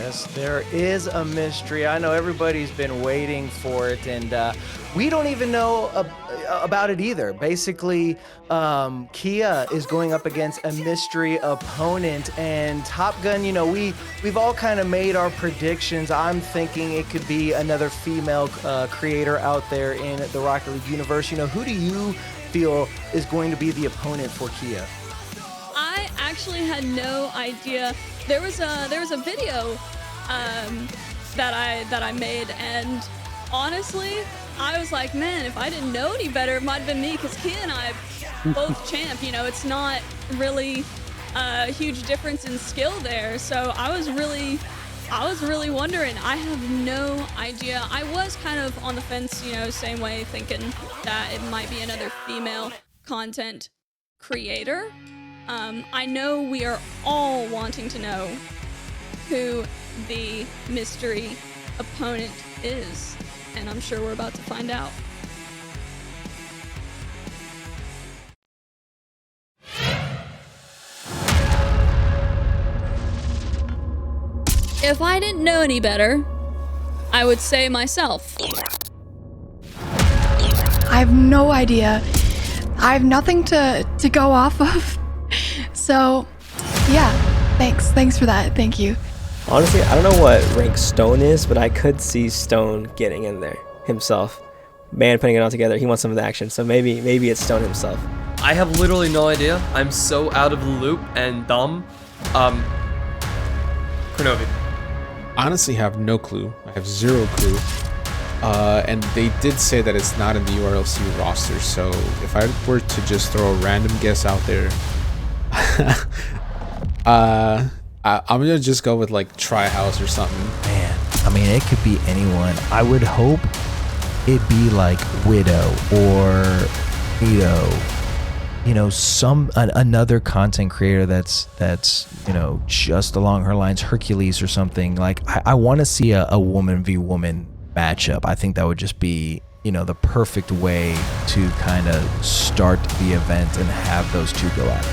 Yes, there is a mystery. I know everybody's been waiting for it, and we don't even know about it either. Basically, Kia is going up against a mystery opponent, and Top Gun, we've all kind of made our predictions. I'm thinking it could be another female creator out there in the Rocket League universe. Who do you feel is going to be the opponent for Kia? I actually had no idea. There was a video that I made, and honestly, I was like, man, if I didn't know any better, it might have been me, because Kia and I both champ. It's not really a huge difference in skill there. So I was really wondering. I have no idea. I was kind of on the fence, same way, thinking that it might be another female content creator. I know we are all wanting to know who the mystery opponent is, and I'm sure we're about to find out. If I didn't know any better, I would say myself. I have no idea. I have nothing to go off of. So, yeah, thanks for that. Thank you. Honestly, I don't know what rank Stone is, but I could see Stone getting in there himself. Man, putting it all together, he wants some of the action, so maybe it's Stone himself. I have literally no idea. I'm so out of the loop and dumb. Kronovi. Honestly, have no clue. I have zero clue. And they did say that it's not in the URLC roster, so if I were to just throw a random guess out there, I'm gonna just go with like Tri-House or something. Man, I mean, it could be anyone. I would hope it'd be like Widow or another content creator that's just along her lines, Hercules or something. Like I want to see a woman v woman matchup. I think that would just be the perfect way to kind of start the event and have those two go at it.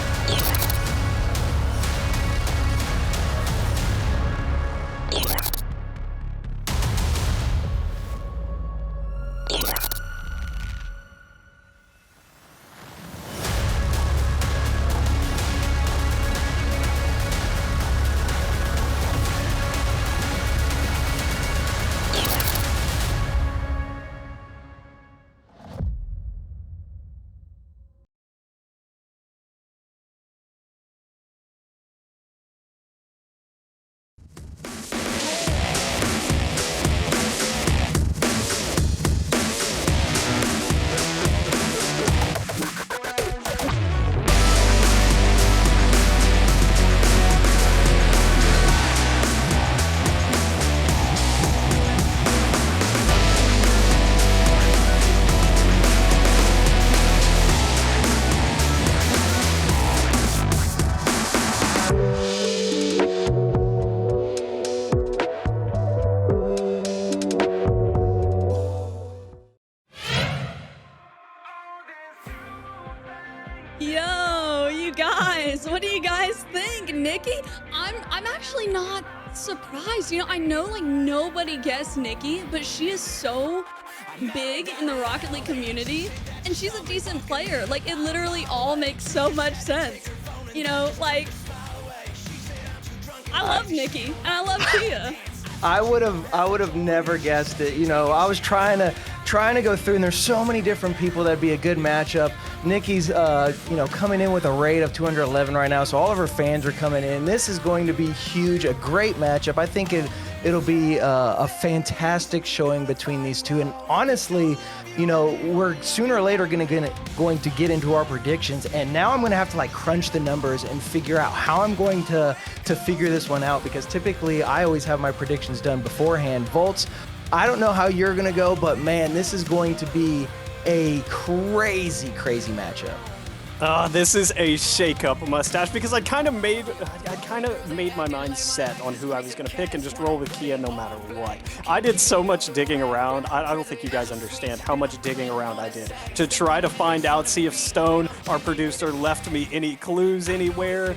Yo, you guys, what do you guys think? Nikki? I'm actually not surprised. I know like nobody guessed Nikki, but she is so big in the Rocket League community, and she's a decent player. Like, it literally all makes so much sense. Like, I love Nikki and I love Kia. I would have never guessed it. I was trying to go through, and there's so many different people that'd be a good matchup. Nikki's coming in with a rate of 211 right now, so all of her fans are coming in. This is going to be huge, a great matchup. I think it'll be a fantastic showing between these two. And honestly, we're sooner or later going to get into our predictions, and now I'm going to have to like crunch the numbers and figure out how I'm going to figure this one out, because typically I always have my predictions done beforehand. Volts, I don't know how you're going to go, but man, this is going to be a crazy matchup. This is a shake-up, Mustache, because I kind of made my mind set on who I was going to pick and just roll with Kia no matter what. I did so much digging around. I don't think you guys understand how much digging around I did to try to find out, see if Stone our producer left me any clues anywhere.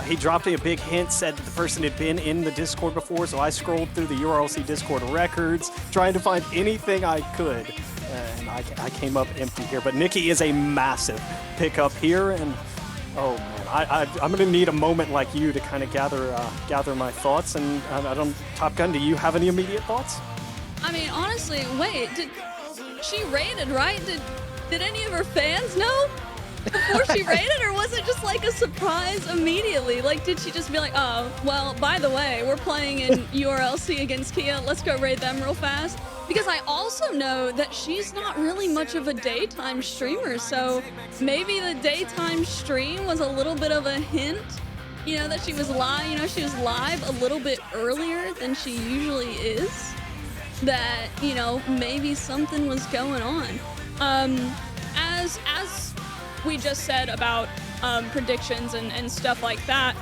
He dropped me a big hint, said that the person had been in the Discord before, so I scrolled through the URLC Discord records, trying to find anything I could. And I came up empty here. But Nikki is a massive pickup here, and oh man, I'm gonna need a moment like you to kind of gather my thoughts. And I don't, Top Gun, do you have any immediate thoughts? I mean, honestly, wait, she rated, right? Did any of her fans know before she rated, or was it just like a surprise immediately? Like, did she just be like, oh, well, by the way, we're playing in URLC against Kia, let's go raid them real fast? Because I also know that she's not really much of a daytime streamer, so maybe the daytime stream was a little bit of a hint, you know, that she was live. You know, she was live a little bit earlier than she usually is. That, you know, maybe something was going on. As we just said about predictions and stuff like that,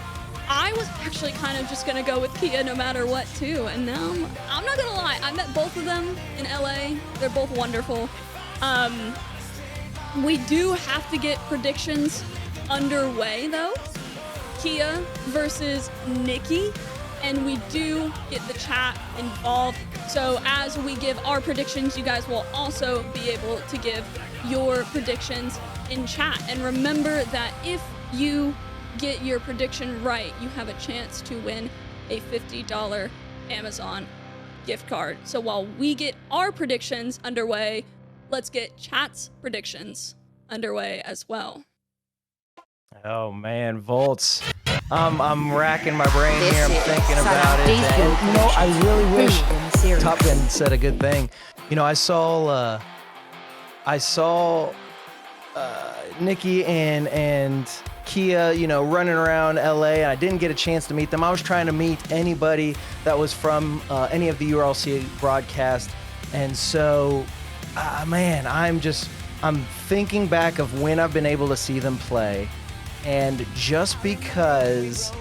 I was actually kind of just gonna go with Kia no matter what too, and now I'm not gonna lie, I met both of them in LA. They're both wonderful. We do have to get predictions underway though. Kia versus Nikki, and we do get the chat involved. So as we give our predictions, you guys will also be able to give your predictions in chat. And remember that if you get your prediction right, you have a chance to win a $50 Amazon gift card. So while we get our predictions underway, let's get chat's predictions underway as well. Oh man, Volts. I'm racking my brain here. I'm thinking about it. And, you know, I really wish Top Gun said a good thing. You know, I saw Nikki and Kia, you know, running around LA, and I didn't get a chance to meet them. I was trying to meet anybody that was from any of the URLC broadcast, and so, man, I'm thinking back of when I've been able to see them play, and just because.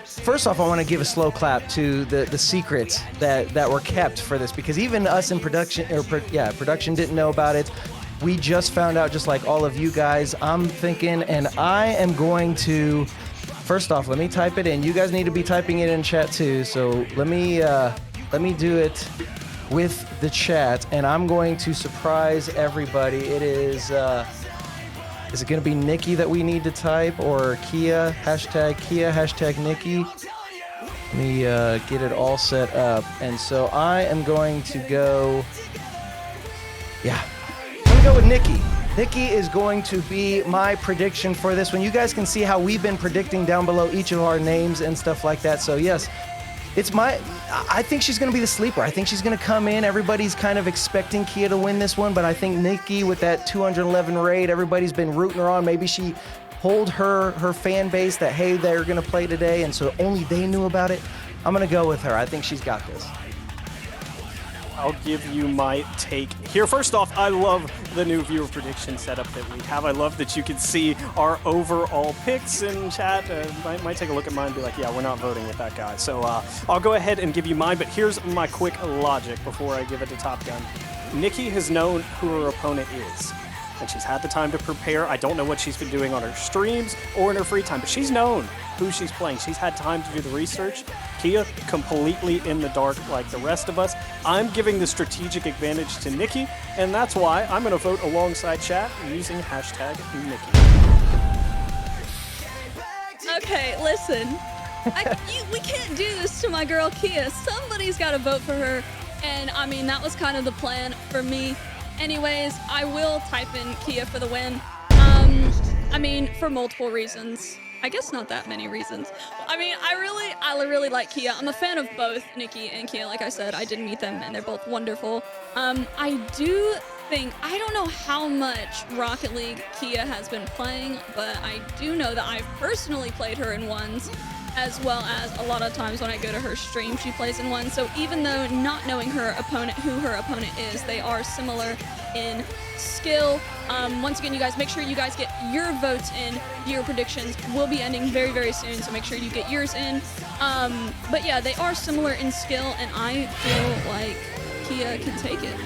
First off, I want to give a slow clap to the secrets that were kept for this, because even us in production didn't know about it. We just found out, just like all of you guys. I'm thinking, and I am going to, first off, let me type it in. You guys need to be typing it in chat too. So let me do it with the chat, and I'm going to surprise everybody. It is it going to be Nikki that we need to type, or Kia, hashtag Nikki? Let me get it all set up. And so I am going to go, go with Nikki. Nikki is going to be my prediction for this one. You guys can see how we've been predicting down below each of our names and stuff like that. So yes, I think she's going to be the sleeper. I think she's going to come in. Everybody's kind of expecting Kia to win this one, but I think Nikki, with that 211 raid, everybody's been rooting her on. Maybe she told her fan base that, hey, they're going to play today, and so only they knew about it. I'm going to go with her. I think she's got this. I'll give you my take here. First off, I love the new viewer prediction setup that we have. I love that you can see our overall picks in chat. Might take a look at mine and be like, yeah, we're not voting with that guy. So I'll go ahead and give you mine, but here's my quick logic before I give it to Top Gun. Nikki has known who her opponent is, and she's had the time to prepare. I don't know what she's been doing on her streams or in her free time, but she's known who she's playing. She's had time to do the research. Kia, completely in the dark like the rest of us. I'm giving the strategic advantage to Nikki, and that's why I'm going to vote alongside chat using hashtag Nikki. Okay, listen. We can't do this to my girl Kia. Somebody's got to vote for her, and I mean, that was kind of the plan for me. Anyways, I will type in Kia for the win. I mean, for multiple reasons. I guess not that many reasons. I mean, I really like Kia. I'm a fan of both Nikki and Kia. Like I said, I did meet them, and they're both wonderful. I do think, I don't know how much Rocket League Kia has been playing, but I do know that I've personally played her in ones, as well as a lot of times when I go to her stream, she plays in one. So even though not knowing who her opponent is, they are similar in skill. Once again, you guys, make sure you guys get your votes in. Your predictions will be ending very, very soon, so make sure you get yours in. But yeah, they are similar in skill, and I feel like Kia can take it.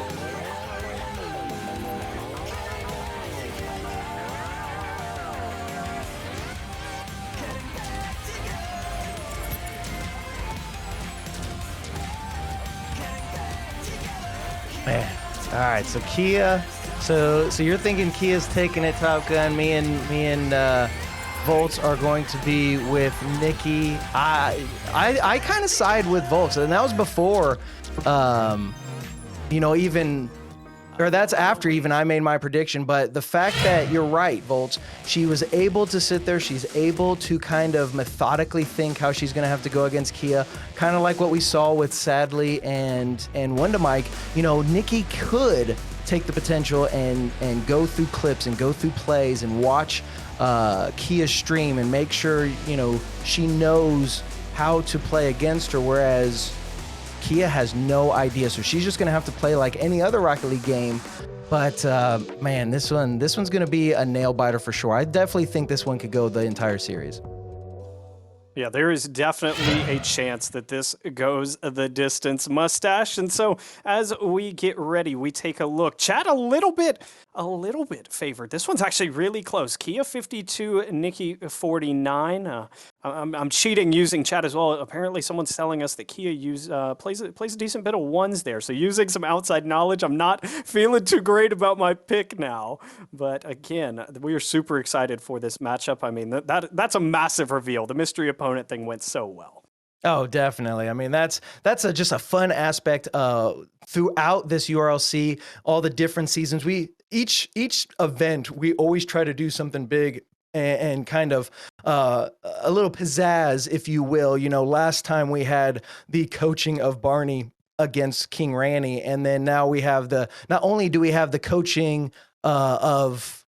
Man. All right, so Kia. So you're thinking Kia's taking it Top Gun. Me and Volts are going to be with Nikki. I kind of side with Volts, and that was before, even. Or that's after even I made my prediction, but the fact that you're right, Volts, she was able to sit there, she's able to kind of methodically think how she's going to have to go against Kia, kind of like what we saw with Sadly and Wonder Mike. Nikki could take the potential and go through clips and go through plays and watch Kia's stream and make sure, she knows how to play against her, whereas Kia has no idea, so she's just gonna have to play like any other Rocket League game. But man, this one's gonna be a nail biter for sure. I definitely think this one could go the entire series. Yeah, there is definitely a chance that this goes the distance, Mustache. And so as we get ready, we take a look. Chat a little bit favored. This one's actually really close. Kia 52, Nikki 49. I'm cheating using chat as well. Apparently someone's telling us that Kia plays a decent bit of ones there. So using some outside knowledge, I'm not feeling too great about my pick now. But again, we are super excited for this matchup. I mean, that's a massive reveal. The mystery opponent thing went so well. Oh, definitely. I mean, that's just a fun aspect throughout this URLC, all the different seasons. Each event, we always try to do something big and kind of a little pizzazz, if you will. Last time we had the coaching of Barney against King Ranny, and then now we have not only do we have the coaching of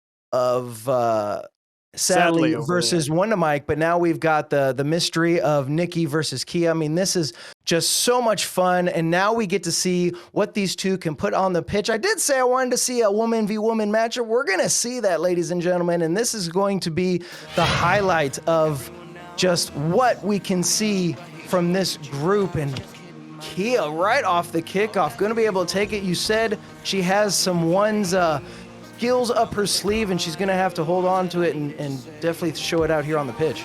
Sadly versus Wonder Mike, but now we've got the mystery of Nikki versus Kia. I mean, this is just so much fun, and now we get to see what these two can put on the pitch. I did say I wanted to see a woman v woman matchup. We're gonna see that, ladies and gentlemen, and this is going to be the highlight of just what we can see from this group. And Kia, right off the kickoff, gonna be able to take it. You said she has some ones skills up her sleeve, and she's going to have to hold on to it and definitely show it out here on the pitch.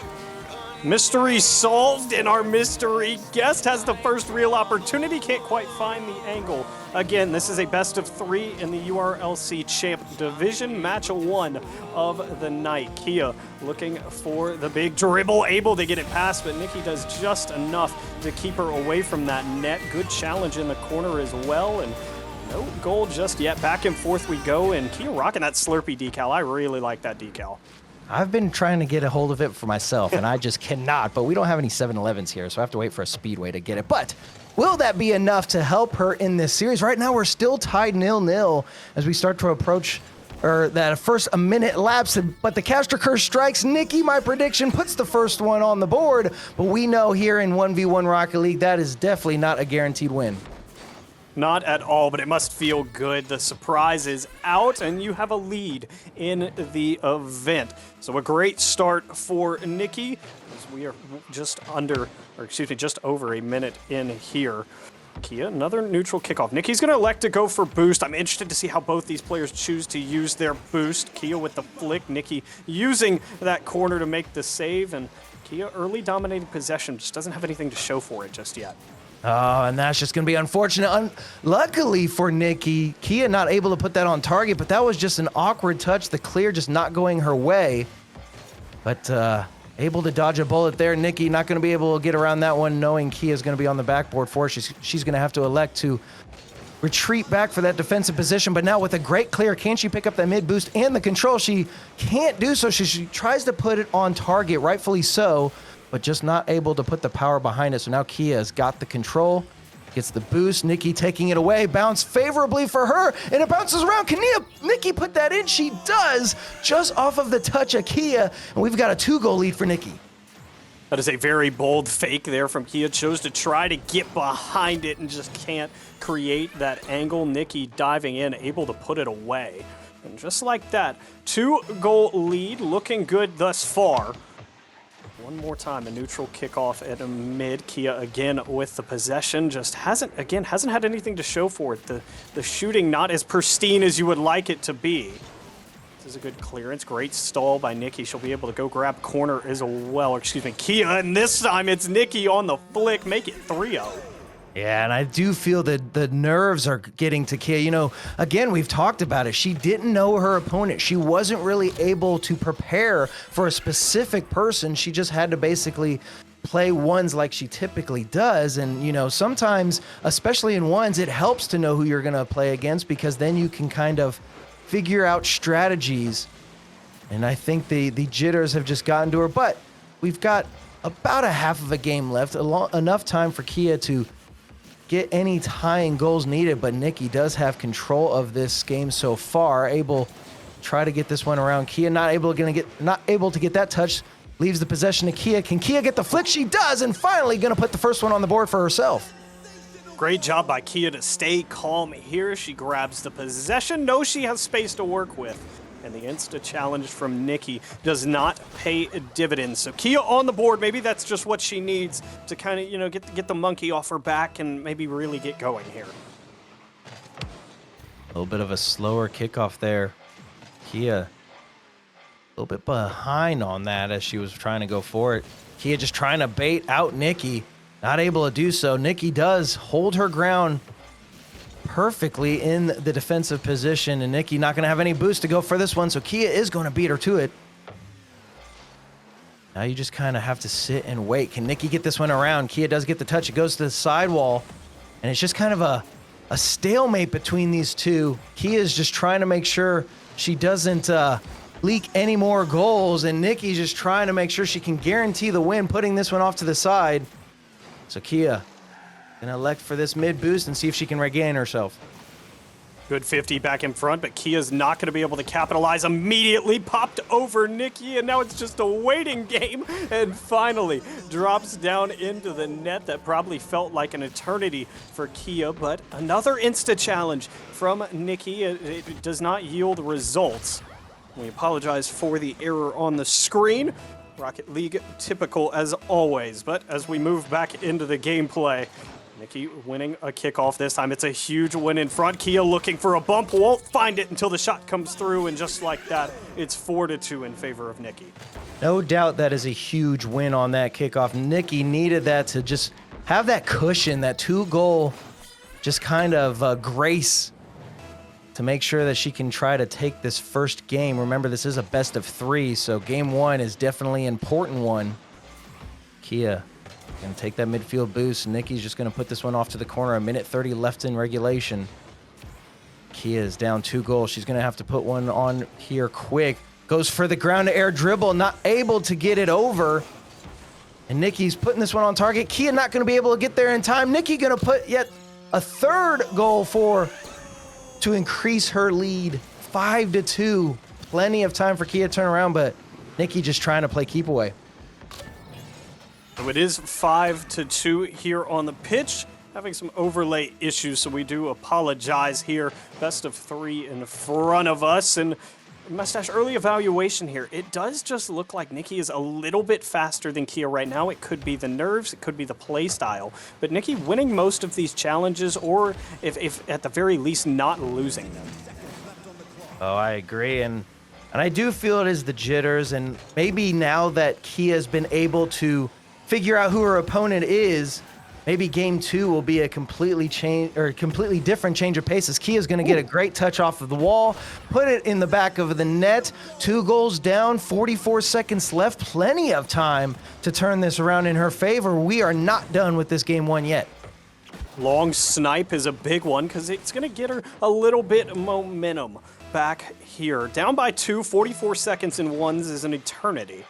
Mystery solved, and our mystery guest has the first real opportunity. Can't quite find the angle. Again, this is a best of 3 in the URLC Champ Division, match 1 of the night. Kia looking for the big dribble, able to get it past, but Nikki does just enough to keep her away from that net. Good challenge in the corner as well, and no goal just yet. Back and forth we go, and Kia rocking that Slurpee decal. I really like that decal. I've been trying to get a hold of it for myself, and I just cannot. But we don't have any 7-Elevens here, so I have to wait for a Speedway to get it. But will that be enough to help her in this series? Right now, we're still tied 0-0 as we start to approach that first a minute lapse. But the caster curse strikes. Nikki, my prediction, puts the first one on the board. But we know here in 1v1 Rocket League, that is definitely not a guaranteed win. Not at all, but it must feel good. The surprise is out, and you have a lead in the event. So a great start for Nikki, as we are just over a minute in here. Kia, another neutral kickoff. Nikki's going to elect to go for boost. I'm interested to see how both these players choose to use their boost. Kia with the flick, Nikki using that corner to make the save, and Kia early dominating possession, just doesn't have anything to show for it just yet. Oh, and that's just going to be unfortunate. Luckily for Nikki, Kia not able to put that on target, but that was just an awkward touch. The clear just not going her way. But able to dodge a bullet there. Nikki not going to be able to get around that one, knowing Kia is going to be on the backboard for her. She's going to have to elect to retreat back for that defensive position. But now with a great clear, can she pick up that mid boost and the control? She can't do so. She tries to put it on target, rightfully so, but just not able to put the power behind it. So now Kia has got the control, gets the boost. Nikki taking it away, bounce favorably for her, and it bounces around. Can Nikki put that in? She does, just off of the touch of Kia, and we've got a 2-goal lead for Nikki. That is a very bold fake there from Kia. Chose to try to get behind it and just can't create that angle. Nikki diving in, able to put it away. And just like that, 2-goal lead, looking good thus far. One more time, a neutral kickoff at a mid. Kia again with the possession, just hasn't had anything to show for it. The shooting not as pristine as you would like it to be. This is a good clearance, great stall by Nikki. She'll be able to go grab corner as well, Kia, and this time it's Nikki on the flick, make it 3-0. Yeah, and I do feel that the nerves are getting to Kia. You know, again, we've talked about it. She didn't know her opponent. She wasn't really able to prepare for a specific person. She just had to basically play ones like she typically does. And, you know, sometimes, especially in ones, it helps to know who you're going to play against because then you can kind of figure out strategies. And I think the jitters have just gotten to her. But we've got about a half of a game left, enough time for Kia to get any tying goals needed, but Nikki does have control of this game so far, able to try to get this one around. Kia not able to get that touch, leaves the possession to Kia. Can Kia get the flick? She does, and finally gonna put the first one on the board for herself. Great job by Kia to stay calm here. She grabs the possession, knows she has space to work with. And the insta challenge from Nikki does not pay dividends. So Kia on the board, maybe that's just what she needs to kind of, you know, get the monkey off her back and maybe really get going here. A little bit of a slower kickoff there. Kia a little bit behind on that as she was trying to go for it. Kia just trying to bait out Nikki, not able to do so. Nikki does hold her ground perfectly in the defensive position, and Nikki not going to have any boost to go for this one, so Kia is going to beat her to it. Now you just kind of have to sit and wait. Can Nikki get this one around? Kia does get the touch. It goes to the sidewall, and it's just kind of a stalemate between these two. Kia is just trying to make sure she doesn't leak any more goals, and Nikki's just trying to make sure she can guarantee the win, putting this one off to the side. So Kia gonna elect for this mid boost and see if she can regain herself. Good 50 back in front, but Kia's not going to be able to capitalize. Immediately popped over Nikki, and now it's just a waiting game. And finally drops down into the net. That probably felt like an eternity for Kia, but another insta challenge from Nikki. It does not yield results. We apologize for the error on the screen. Rocket League typical as always, but as we move back into the gameplay, Nikki winning a kickoff this time. It's a huge win in front. Kia looking for a bump, won't find it until the shot comes through, and just like that, it's 4-2 in favor of Nikki. No doubt that is a huge win on that kickoff. Nikki needed that to just have that cushion, that 2-goal, just kind of grace to make sure that she can try to take this first game. Remember, this is a best of 3, so game 1 is definitely an important one. Kia gonna take that midfield boost. Nikki's just gonna put this one off to the corner. 1:30 left in regulation. Kia is down 2 goals. She's gonna have to put one on here quick. Goes for the ground to air dribble, not able to get it over. And Nikki's putting this one on target. Kia not gonna be able to get there in time. Nikki gonna put yet a 3rd goal to increase her lead. 5-2. Plenty of time for Kia to turn around, but Nikki just trying to play keep away. So it is 5-2 here on the pitch. Having some overlay issues, so we do apologize here. Best of 3 in front of us. And Mustache, early evaluation here. It does just look like Nikki is a little bit faster than Kia right now. It could be the nerves, it could be the play style. But Nikki winning most of these challenges, or if at the very least not losing them. Oh, I agree. And I do feel it is the jitters. And maybe now that Kia's been able to figure out who her opponent is, maybe game 2 will be a completely different change of pace, as Kia's going to get a great touch off of the wall, put it in the back of the net. 2 goals down, 44 seconds left. Plenty of time to turn this around in her favor. We are not done with this game 1 yet. Long snipe is a big one because it's going to get her a little bit of momentum back here. Down by 2, 44 seconds in ones is an eternity.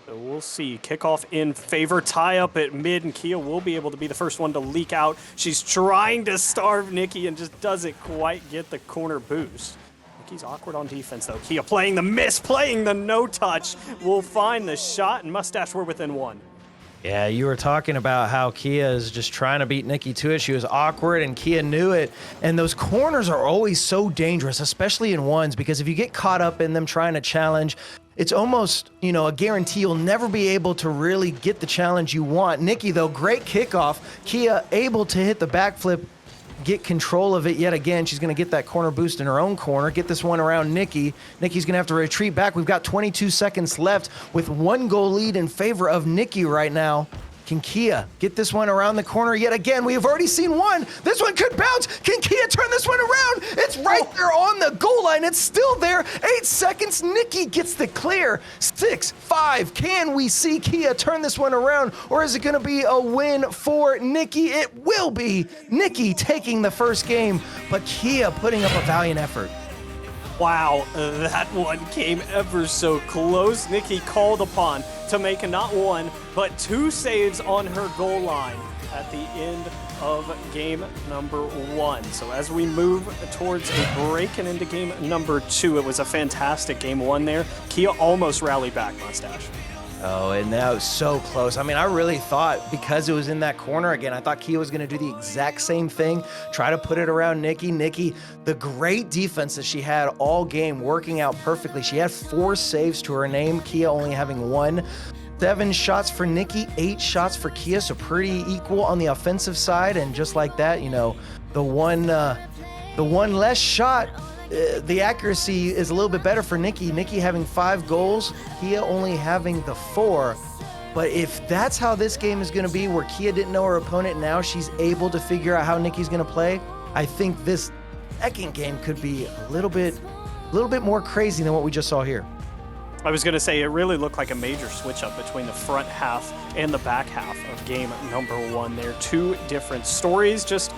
So we'll see. Kickoff in favor. Tie up at mid, and Kia will be able to be the first one to leak out. She's trying to starve Nikki and just doesn't quite get the corner boost. Nikki's awkward on defense, though. Kia playing the miss, playing the no touch. Will find the shot, and Mustache, we're within 1. Yeah, you were talking about how Kia is just trying to beat Nikki to it. She was awkward, and Kia knew it. And those corners are always so dangerous, especially in ones, because if you get caught up in them trying to challenge, it's almost, a guarantee you'll never be able to really get the challenge you want. Nikki, though, great kickoff. Kia able to hit the backflip, get control of it yet again. She's going to get that corner boost in her own corner, get this one around Nikki. Nikki's going to have to retreat back. We've got 22 seconds left with 1 goal lead in favor of Nikki right now. Can Kia get this one around the corner yet again? We have already seen one. This one could bounce. Can Kia turn this one around? It's right there on the goal line. It's still there. 8 seconds. Nikki gets the clear. 6, 5. Can we see Kia turn this one around, or is it going to be a win for Nikki? It will be. Nikki taking the first game, but Kia putting up a valiant effort. Wow, that one came ever so close. Nikki called upon to make not one, but 2 saves on her goal line at the end of game number 1. So as we move towards a break and into game number 2, it was a fantastic game 1 there. Kia almost rallied back, Mustache. Oh, and that was so close. I mean, I really thought, because it was in that corner again, I thought Kia was going to do the exact same thing, try to put it around Nikki. Nikki, the great defense that she had all game, working out perfectly. She had 4 saves to her name, Kia only having 1. 7 shots for Nikki, 8 shots for Kia, so pretty equal on the offensive side. And just like that, you know, the one less shot, the accuracy is a little bit better for Nikki. Nikki having 5 goals, Kia only having the 4. But if that's how this game is going to be, where Kia didn't know her opponent, now she's able to figure out how Nikki's going to play, I think this second game could be a little bit more crazy than what we just saw here. I was going to say, it really looked like a major switch up between the front half and the back half of game number 1 there. 2 different stories, just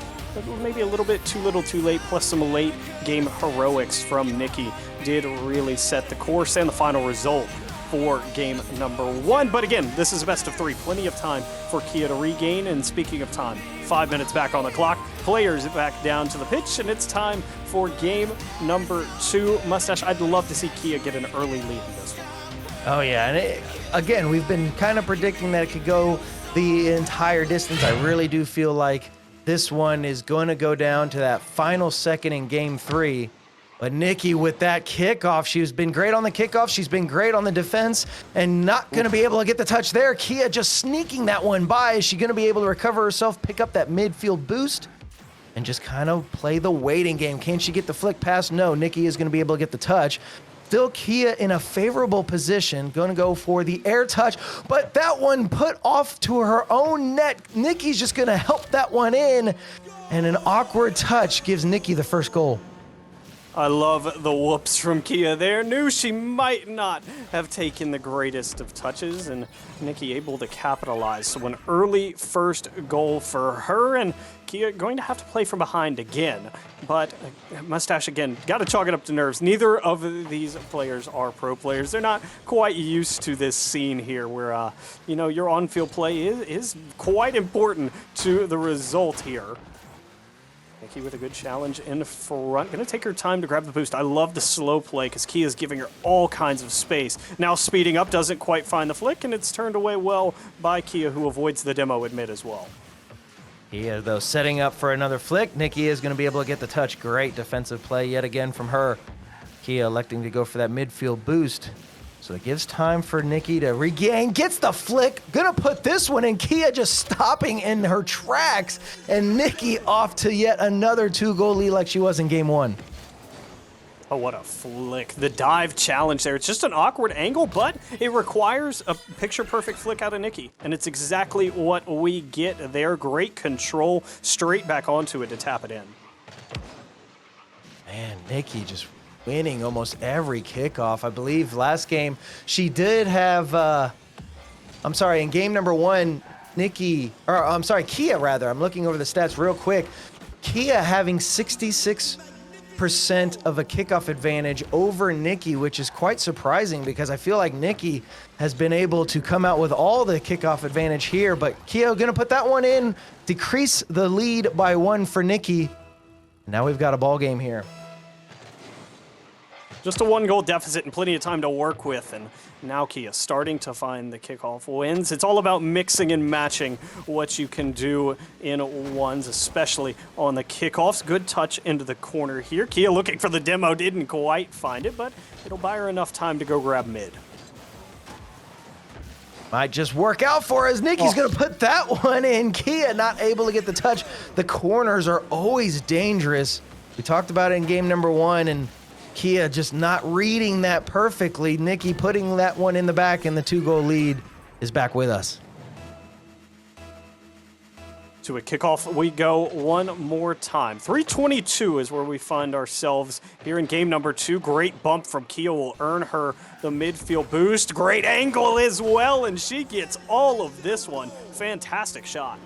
maybe a little bit too little too late, plus some late game heroics from Nikki did really set the course and the final result for game number 1. But again, this is a best of 3. Plenty of time for Kia to regain. And speaking of time, 5 minutes back on the clock. Players back down to the pitch, and it's time for game number 2. Mustache, I'd love to see Kia get an early lead in this one. Oh, yeah. And again, we've been kind of predicting that it could go the entire distance. I really do feel like this one is going to go down to that final second in game 3. But Nikki with that kickoff, she's been great on the kickoff. She's been great on the defense and not going to be able to get the touch there. Kia just sneaking that one by. Is she going to be able to recover herself, pick up that midfield boost, and just kind of play the waiting game? Can she get the flick pass? No, Nikki is going to be able to get the touch. Still Kia in a favorable position, going to go for the air touch, but that one put off to her own net. Nikki's just going to help that one in, and an awkward touch gives Nikki the first goal. I love the whoops from Kia there. Knew she might not have taken the greatest of touches, and Nikki able to capitalize. So an early first goal for her, and Kia going to have to play from behind again. But Mustache, again, got to chalk it up to nerves. Neither of these players are pro players. They're not quite used to this scene here where, you know, your on-field play is quite important to the result here. Nikki with a good challenge in front. Going to take her time to grab the boost. I love the slow play because Kia is giving her all kinds of space. Now speeding up, doesn't quite find the flick, and it's turned away well by Kia, who avoids the demo admit as well. Kia, though, setting up for another flick. Nikki is going to be able to get the touch. Great defensive play yet again from her. Kia electing to go for that midfield boost. So it gives time for Nikki to regain. Gets the flick. Gonna put this one in. Kia just stopping in her tracks. And Nikki off to yet another 2-goal lead like she was in game 1. Oh, what a flick. The dive challenge there. It's just an awkward angle, but it requires a picture-perfect flick out of Nikki. And it's exactly what we get there. Great control. Straight back onto it to tap it in. Man, Nikki just winning almost every kickoff. I believe last game she did have, in game number 1, Kia rather. I'm looking over the stats real quick. Kia having 66% of a kickoff advantage over Nikki, which is quite surprising because I feel like Nikki has been able to come out with all the kickoff advantage here, but Kia gonna put that one in, decrease the lead by 1 for Nikki. Now we've got a ball game here. Just a 1-goal deficit and plenty of time to work with, and now Kia starting to find the kickoff wins. It's all about mixing and matching what you can do in ones, especially on the kickoffs. Good touch into the corner here. Kia looking for the demo, didn't quite find it, but it'll buy her enough time to go grab mid. Might just work out for us. Nikki's going to put that one in. Kia not able to get the touch. The corners are always dangerous. We talked about it in game number 1, and Kia just not reading that perfectly. Nikki putting that one in the back, and the 2-goal lead is back with us. to it. Kickoff, we go one more time. 3:22 is where we find ourselves here in game number 2. Great bump from Kia will earn her the midfield boost. Great angle as well, and she gets all of this one. Fantastic shot.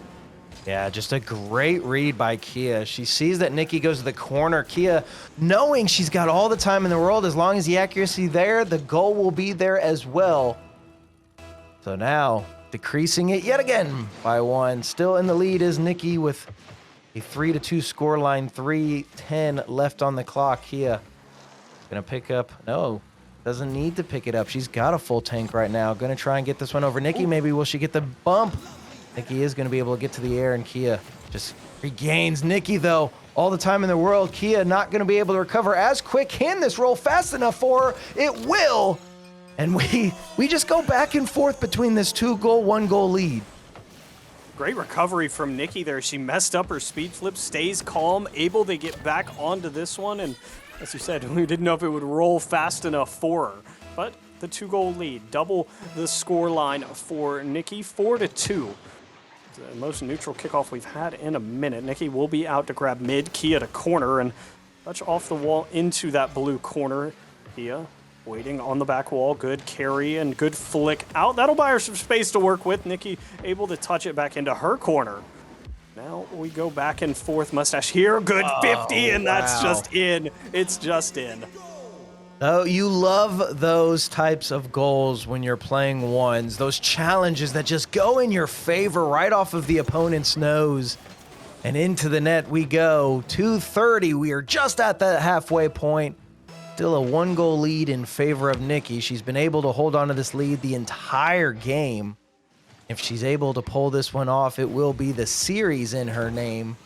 Yeah, just a great read by Kia. She sees that Nikki goes to the corner. Kia, knowing she's got all the time in the world, as long as the accuracy there, the goal will be there as well. So now, decreasing it yet again by 1. Still in the lead is Nikki with a 3-2 scoreline. 3:10 left on the clock. Kia gonna pick up. No, doesn't need to pick it up. She's got a full tank right now. Gonna try and get this one over Nikki. Maybe will she get the bump? Nikki is going to be able to get to the air, and Kia just regains Nikki, though. All the time in the world, Kia not going to be able to recover as quick. Can this roll fast enough for her? It will. And we just go back and forth between this 2-goal, 1-goal lead. Great recovery from Nikki there. She messed up her speed flip, stays calm, able to get back onto this one. And as you said, we didn't know if it would roll fast enough for her. But the 2-goal lead, double the score line for Nikki, 4-2. The most neutral kickoff we've had in a minute. Nikki will be out to grab mid. Kia to corner and touch off the wall into that blue corner. Kia waiting on the back wall. Good carry and good flick out. That'll buy her some space to work with. Nikki able to touch it back into her corner. Now we go back and forth. Mustache here. Good 50, and that's just in. It's just in. Oh, you love those types of goals when you're playing ones, those challenges that just go in your favor right off of the opponent's nose. And into the net we go. 2:30, we are just at that halfway point. Still a 1-goal lead in favor of Nikki. She's been able to hold on to this lead the entire game. If she's able to pull this one off, it will be the series in her name.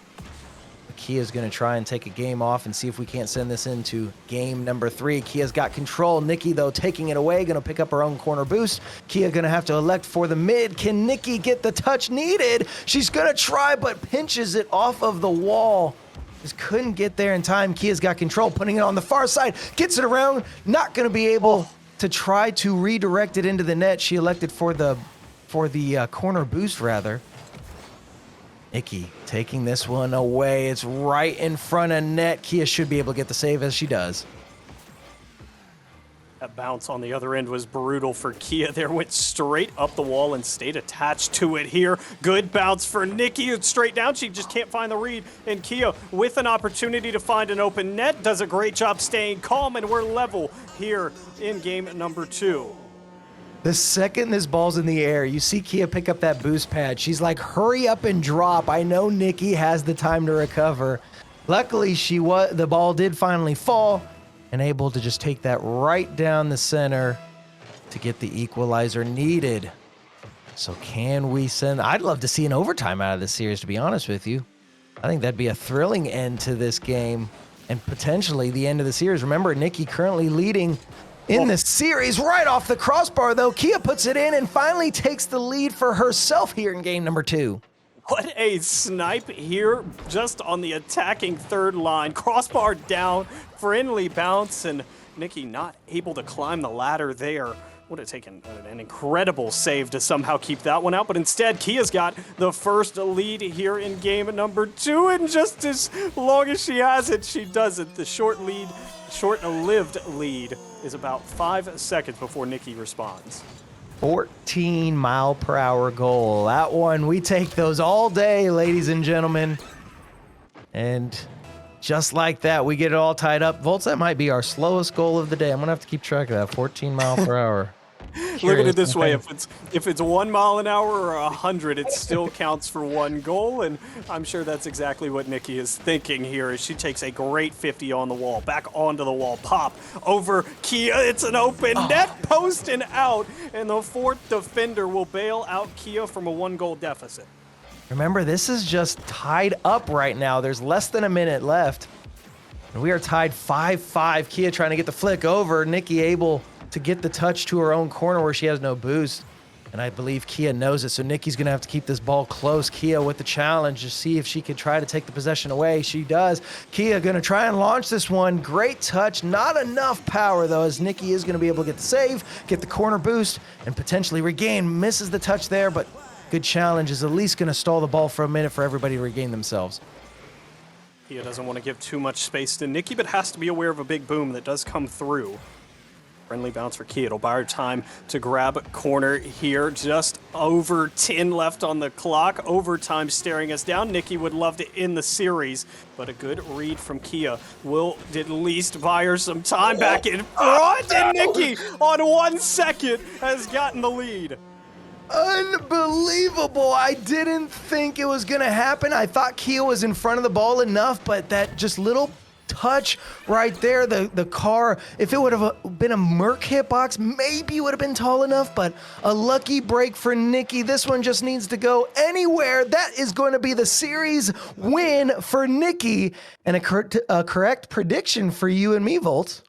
Kia's going to try and take a game off and see if we can't send this into game number 3. Kia's got control. Nikki, though, taking it away, going to pick up her own corner boost. Kia going to have to elect for the mid. Can Nikki get the touch needed? She's going to try, but pinches it off of the wall. Just couldn't get there in time. Kia's got control, putting it on the far side. Gets it around. Not going to be able to try to redirect it into the net. She elected for the corner boost, rather. Nikki taking this one away. It's right in front of net. Kia should be able to get the save as she does. That bounce on the other end was brutal for Kia. There went straight up the wall and stayed attached to it here. Good bounce for Nikki. It's straight down. She just can't find the read. And Kia, with an opportunity to find an open net, does a great job staying calm, and we're level here in game number 2. The second this ball's in the air, you see Kia pick up that boost pad. She's like, hurry up and drop. I know Nikki has the time to recover. Luckily, the ball did finally fall and able to just take that right down the center to get the equalizer needed. So can we send... I'd love to see an overtime out of this series, to be honest with you. I think that'd be a thrilling end to this game and potentially the end of the series. Remember, Nikki currently leading in the series right off the crossbar, though. Kia puts it in and finally takes the lead for herself here in game number 2. What a snipe here, just on the attacking third line. Crossbar down, friendly bounce, and Nikki not able to climb the ladder there. Would have taken an incredible save to somehow keep that one out, but instead, Kia's got the first lead here in game number 2, and just as long as she has it, she does it. The short-lived lead is about 5 seconds before Nikki responds. 14-mile-per-hour goal. That one, we take those all day, ladies and gentlemen. And just like that, we get it all tied up. Volts, that might be our slowest goal of the day. I'm going to have to keep track of that. 14 mile per hour. Look at it this way, if it's 1 mile an hour or 100, it still counts for 1 goal, and I'm sure that's exactly what Nikki is thinking here as she takes a great 50 on the wall, back onto the wall, pop over Kia. It's an open net, post and out, and the 4th defender will bail out Kia from a 1-goal deficit. Remember, this is just tied up right now. There's less than a minute left. And we are tied 5-5. Kia trying to get the flick over. Nikki able to get the touch to her own corner where she has no boost. And I believe Kia knows it, so Nikki's going to have to keep this ball close. Kia with the challenge to see if she can try to take the possession away. She does. Kia going to try and launch this one. Great touch. Not enough power, though, as Nikki is going to be able to get the save, get the corner boost, and potentially regain. Misses the touch there, but good challenge is at least going to stall the ball for a minute for everybody to regain themselves. Kia doesn't want to give too much space to Nikki, but has to be aware of a big boom that does come through. Friendly bounce for Kia. It'll buy her time to grab corner here. Just over 10 left on the clock. Overtime staring us down. Nikki would love to end the series, but a good read from Kia will at least buy her some time back in front. And Nikki, on 1 second, has gotten the lead. Unbelievable. I didn't think it was going to happen. I thought Kia was in front of the ball enough, but that just little touch right there, the car, if it would have been a Merc hitbox, maybe it would have been tall enough, but a lucky break for Nikki. This one just needs to go anywhere. That is going to be the series win for Nikki, and a correct prediction for you and me, Volt.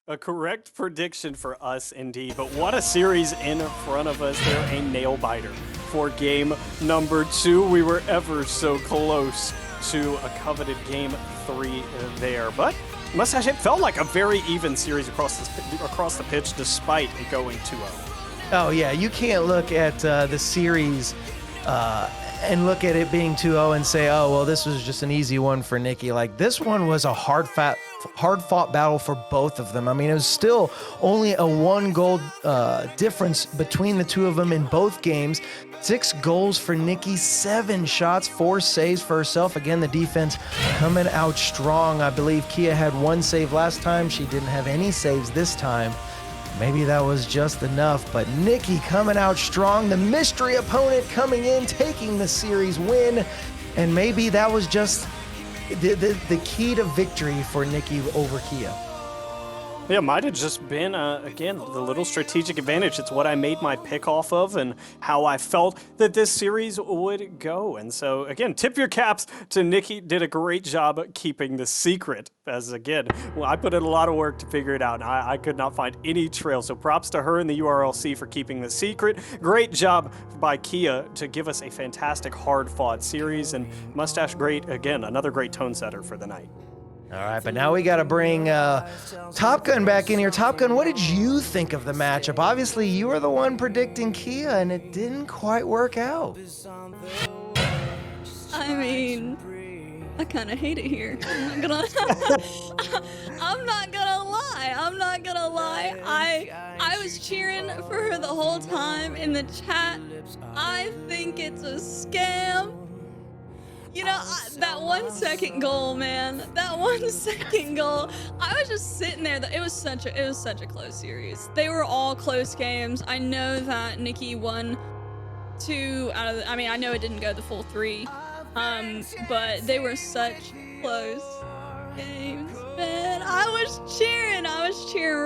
A correct prediction for us, indeed. But what a series in front of us there. A nail-biter for game number 2. We were ever so close to a coveted game 3 there. But Mustache, it felt like a very even series across the pitch, despite it going 2-0. Oh, yeah. You can't look at the series and look at it being 2-0 and say, oh, well, this was just an easy one for Nikki. Like, this one was a hard-fought battle for both of them. I mean, it was still only a 1-goal difference between the two of them in both games. 6 goals for Nikki, 7 shots, 4 saves for herself. Again, the defense coming out strong. I believe Kia had 1 save last time. She didn't have any saves this time. Maybe that was just enough, but Nikki coming out strong. The mystery opponent coming in, taking the series win, and maybe that was just the key to victory for Nikki over Kia. Yeah, might have just been, again, the little strategic advantage. It's what I made my pick off of and how I felt that this series would go. And so, again, tip your caps to Nikki. Did a great job keeping the secret. As, again, I put in a lot of work to figure it out, and I could not find any trail. So props to her and the URLC for keeping the secret. Great job by Kia to give us a fantastic, hard-fought series. And Mustache, great, again, another great tone setter for the night. All right, but now we got to bring Top Gun back in here. Top Gun, what did you think of the matchup? Obviously, you were the one predicting Kia, and it didn't quite work out. I mean, I kind of hate it here. I'm not gonna lie. I was cheering for her the whole time in the chat. I think it's a scam. You know, that 1 second goal, man. That 1 second goal. I was just sitting there. It was such a close series. They were all close games. I know that Nikki won 2 out of the, I mean, I know it didn't go the full 3. But they were such close games, man. I was cheering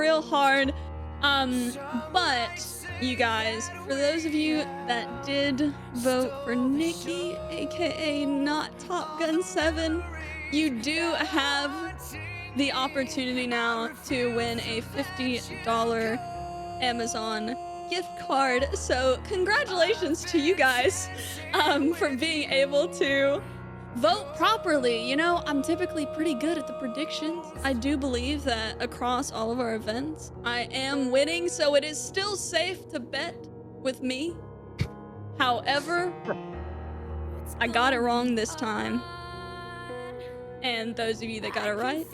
real hard. But you guys, for those of you that did vote for Nikki, aka not Top Gun 7, you do have the opportunity now to win a $50 Amazon gift card. So congratulations to you guys for being able to vote properly. You know, I'm typically pretty good at the predictions. I do believe that across all of our events, I am winning, so it is still safe to bet with me. However, I got it wrong this time. And those of you that got it right,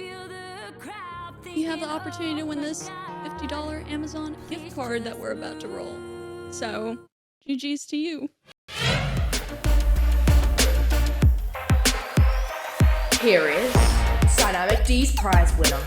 you have the opportunity to win this $50 Amazon gift card that we're about to roll. So, GG's to you. Here is SadlyANF's prize winner.